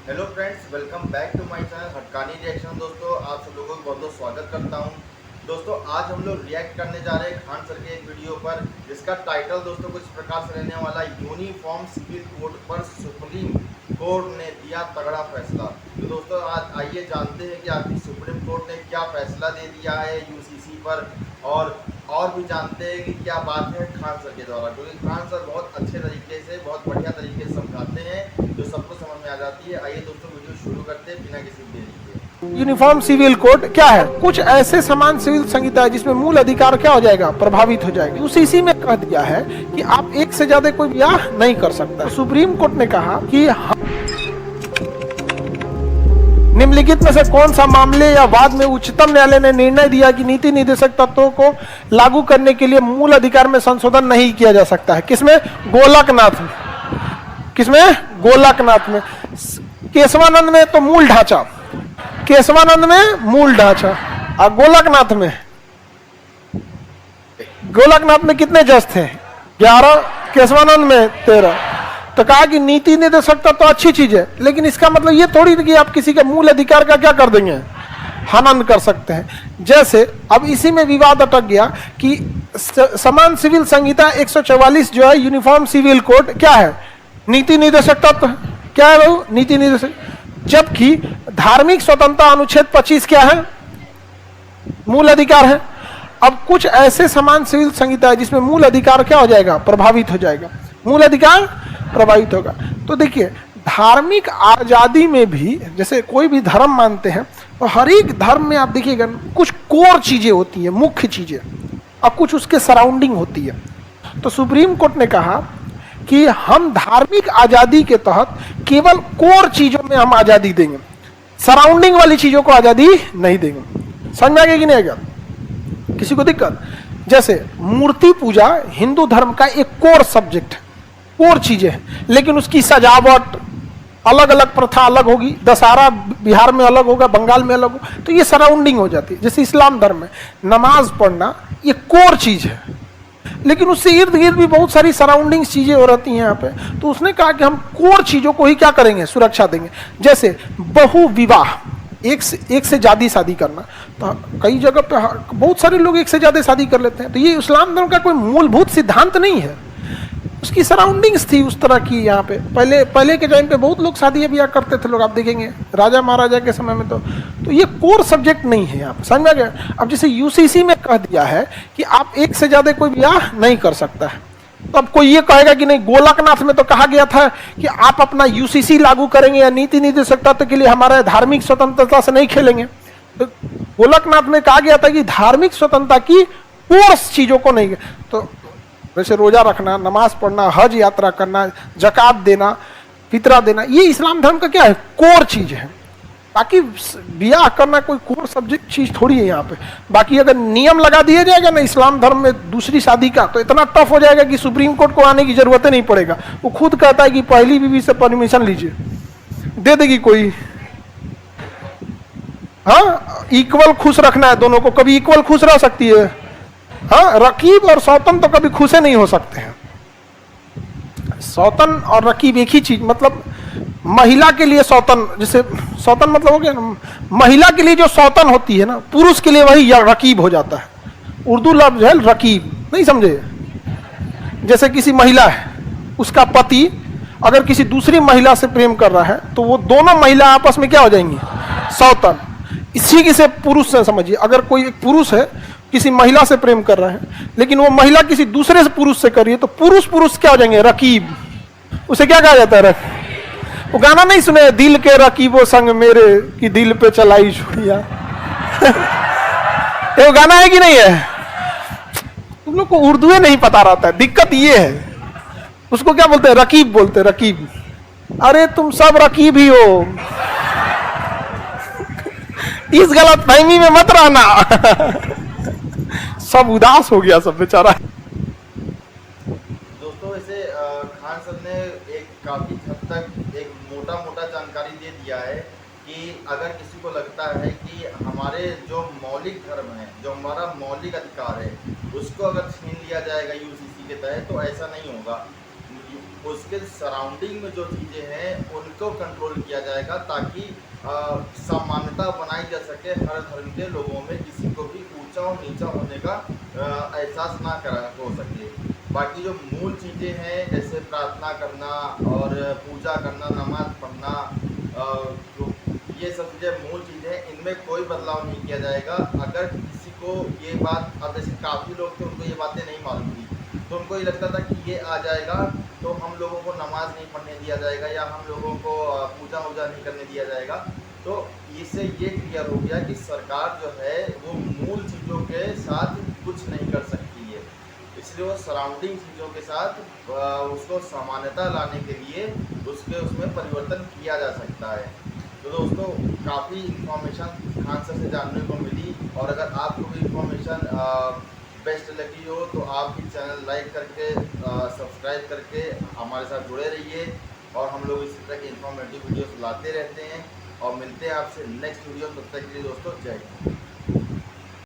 Hello friends, welcome back to my channel हटकानी reaction. दोस्तों, आप सब लोगों को बहुत बहुत स्वागत करता हूं। दोस्तों, आज हम लोग रिएक्ट करने जा रहे हैं खान सर के एक वीडियो पर, जिसका टाइटल दोस्तों कुछ प्रकार से रहने वाला यूनिफॉर्म सिविल कोड पर सुप्रीम कोर्ट ने दिया तगड़ा फैसला। तो दोस्तों, आज आइए जानते हैं कि आखिर सुप्रीम कोर्ट ने क्या फैसला दे दिया है यूसीसी पर, और भी जानते हैं कि क्या बात है खान सर के द्वारा, क्योंकि खान सर बहुत अच्छे तरीके से, बहुत बढ़िया तरीके से समझाते हैं जो सबको समझ में आ जाती है। आइए दोस्तों, वीडियो शुरू करते हैं बिना किसी देरी के। यूनिफॉर्म सिविल कोड क्या है? कुछ ऐसे समान सिविल संहिता है जिसमें मूल अधिकार क्या हो जाएगा, प्रभावित हो जाएगा। यूसीसी में कह दिया है कि आप एक से ज्यादा कोई ब्याह नहीं कर सकता। सुप्रीम कोर्ट ने कहा कि निम्नलिखित में से कौन सा मामले या वाद में उच्चतम न्यायालय ने निर्णय दिया कि नीति निर्देशक तत्वों को लागू करने के लिए मूल अधिकार में संशोधन नहीं किया जा सकता है। किसमें? गोलकनाथ में। किसमें? गोलकनाथ में। केशवानंद में तो मूल ढांचा, केशवानंद में मूल ढांचा, और गोलकनाथ में कितने जज थे? 11। केशवानंद में 13। तो कहा कि नीति निर्देशक तो अच्छी चीज है, लेकिन इसका मतलब ये थोड़ी कि आप किसी के मूल अधिकार का क्या कर देंगे, हनन कर सकते हैं। जैसे अब इसी में विवाद अटक गया कि समान सिविल संहिता 144 जो है यूनिफॉर्म सिविल कोड क्या है? नीति निर्देशक तत्व। क्या है वो? नीति निर्देशक। जबकि धार्मिक स्वतंत्रता अनुच्छेद 25 क्या है? मूल अधिकार है। अब कुछ ऐसे समान सिविल संहिता है जिसमें मूल अधिकार क्या हो जाएगा, प्रभावित हो जाएगा। मूल अधिकार प्रभावित होगा। तो देखिए, धार्मिक आजादी में भी, जैसे कोई भी धर्म मानते हैं तो हर एक धर्म में आप देखिएगा कुछ कोर चीजें होती हैं, मुख्य चीजें, और कुछ उसके सराउंडिंग होती है। तो सुप्रीम कोर्ट ने कहा कि हम धार्मिक आजादी के तहत केवल कोर चीजों में हम आजादी देंगे, सराउंडिंग वाली चीजों को आजादी नहीं देंगे। समझ में आ गया कि नहीं आ गया? किसी को दिक्कत? जैसे मूर्ति पूजा हिंदू धर्म का एक कोर सब्जेक्ट है, कोर चीजें हैं, लेकिन उसकी सजावट अलग अलग, प्रथा अलग होगी। दशहरा बिहार में अलग होगा, बंगाल में अलग होगा, तो ये सराउंडिंग हो जाती है। जैसे इस्लाम धर्म में नमाज पढ़ना ये कोर चीज है, लेकिन उससे इर्द गिर्द भी बहुत सारी सराउंडिंग चीजें हो रहती हैं यहाँ पे। तो उसने कहा कि हम कोर चीजों को ही क्या करेंगे, सुरक्षा देंगे। जैसे बहु विवाह, एक से ज्यादा शादी करना, तो कई जगह पे बहुत सारे लोग एक से ज्यादा शादी कर लेते हैं। तो ये इस्लाम धर्म का कोई मूलभूत सिद्धांत नहीं है, उसकी सराउंडिंग्स थी उस तरह की। यहाँ पे पहले के टाइम पे बहुत लोग शादी ब्याह करते थे लोग, आप देखेंगे राजा महाराजा के समय में। तो ये कोर सब्जेक्ट नहीं है यहाँ पे। समझ में आ गया? अब जैसे यूसीसी में कह दिया है कि आप एक से ज्यादा कोई ब्याह नहीं कर सकता है, तो अब कोई ये कहेगा कि नहीं, गोलकनाथ में तो कहा गया था कि आप अपना यूसीसी लागू करेंगे या नीति निर्देशक तत्व के लिए हमारे धार्मिक स्वतंत्रता से नहीं खेलेंगे। तो गोलकनाथ में कहा गया था कि धार्मिक स्वतंत्रता की कोर्स चीजों को नहीं। तो वैसे रोजा रखना, नमाज पढ़ना, हज यात्रा करना, जकात देना, फितरा देना, ये इस्लाम धर्म का क्या है, कोर चीज है। बाकी ब्याह करना कोई कोर सब्जेक्ट चीज थोड़ी है यहाँ पे। बाकी अगर नियम लगा दिया जाएगा ना इस्लाम धर्म में दूसरी शादी का, तो इतना टफ हो जाएगा कि सुप्रीम कोर्ट को आने की जरूरत नहीं पड़ेगा। वो खुद कहता है कि पहली बीवी से परमिशन लीजिए, दे देगी कोई। हाँ, इक्वल खुश रखना है दोनों को, कभी इक्वल खुश रह सकती है। हाँ, रकीब और सौतन तो कभी खुशे नहीं हो सकते हैं। सौतन और रकीब एक ही चीज, मतलब महिला के लिए सौतन, जैसे सौतन मतलब हो गया ना, महिला के लिए जो सौतन होती है ना, पुरुष के लिए वही रकीब हो जाता है। उर्दू लफ्ज है रकीब, नहीं समझे? जैसे किसी महिला है, उसका पति अगर किसी दूसरी महिला से प्रेम कर रहा है, तो वो दोनों महिला आपस में क्या हो जाएंगी, सौतन। इसी की से पुरुष से समझिए, अगर कोई एक पुरुष है किसी महिला से प्रेम कर रहा है, लेकिन वो महिला किसी दूसरे से पुरुष से कर रही है, तो पुरुष पुरुष क्या हो जाएंगे, रकीब। उसे क्या कहा जाता है? वो गाना नहीं सुने, दिल के रकीबों संग मेरे कि दिल पे चलाई छुड़िया। ये गाना है कि नहीं है? तुम लोग को उर्दू नहीं पता रहता है, दिक्कत ये है। उसको क्या बोलते हैं, रकीब बोलते हैं, रकीब। अरे तुम सब रकीब ही हो, इस गलत फहमी में मत रहना। सब उदास हो गया सब बेचारा। दोस्तों, इसे खान सर ने एक काफी हद तक एक मोटा जानकारी दे दिया है कि अगर किसी को लगता है कि हमारे जो मौलिक धर्म है, जो हमारा मौलिक अधिकार है, उसको अगर छीन लिया जाएगा यूसीसी के तहत, तो ऐसा नहीं होगा। उसके सराउंडिंग में जो चीज़ें हैं उनको कंट्रोल किया जाएगा, ताकि समानता बनाई जा सके हर धर्म के लोगों में, किसी को भी ऊंचा और नीचा होने का एहसास ना करा हो सके। बाकी जो मूल चीज़ें हैं जैसे प्रार्थना करना और पूजा करना, नमाज पढ़ना, जो ये सब चीज़ें मूल चीज़ें हैं, इनमें कोई बदलाव नहीं किया जाएगा। अगर किसी को ये बात, अब जैसे काफ़ी लोग थे उनको ये बातें नहीं मालूम थी, तो उनको ये लगता था कि ये आ जाएगा तो हम लोगों को नमाज नहीं पढ़ने दिया जाएगा या हम लोगों को पूजा वूजा नहीं करने दिया जाएगा। तो इससे ये क्लियर हो गया कि सरकार जो है वो मूल चीज़ों के साथ कुछ नहीं कर सकती है, इसलिए वो सराउंडिंग चीज़ों के साथ उसको समानता लाने के लिए उसमें परिवर्तन किया जा सकता है। तो दोस्तों काफ़ी इन्फॉर्मेशन खान सर से जानने को मिली, और अगर आपको भी इन्फॉर्मेशन बेस्ट लगी हो तो आप भी चैनल लाइक करके सब्सक्राइब करके हमारे साथ जुड़े रहिए, और हम लोग इसी तरह की इन्फॉर्मेटिव वीडियोस लाते रहते हैं और मिलते हैं आपसे नेक्स्ट वीडियो। तब तक के लिए दोस्तों जय हिंद।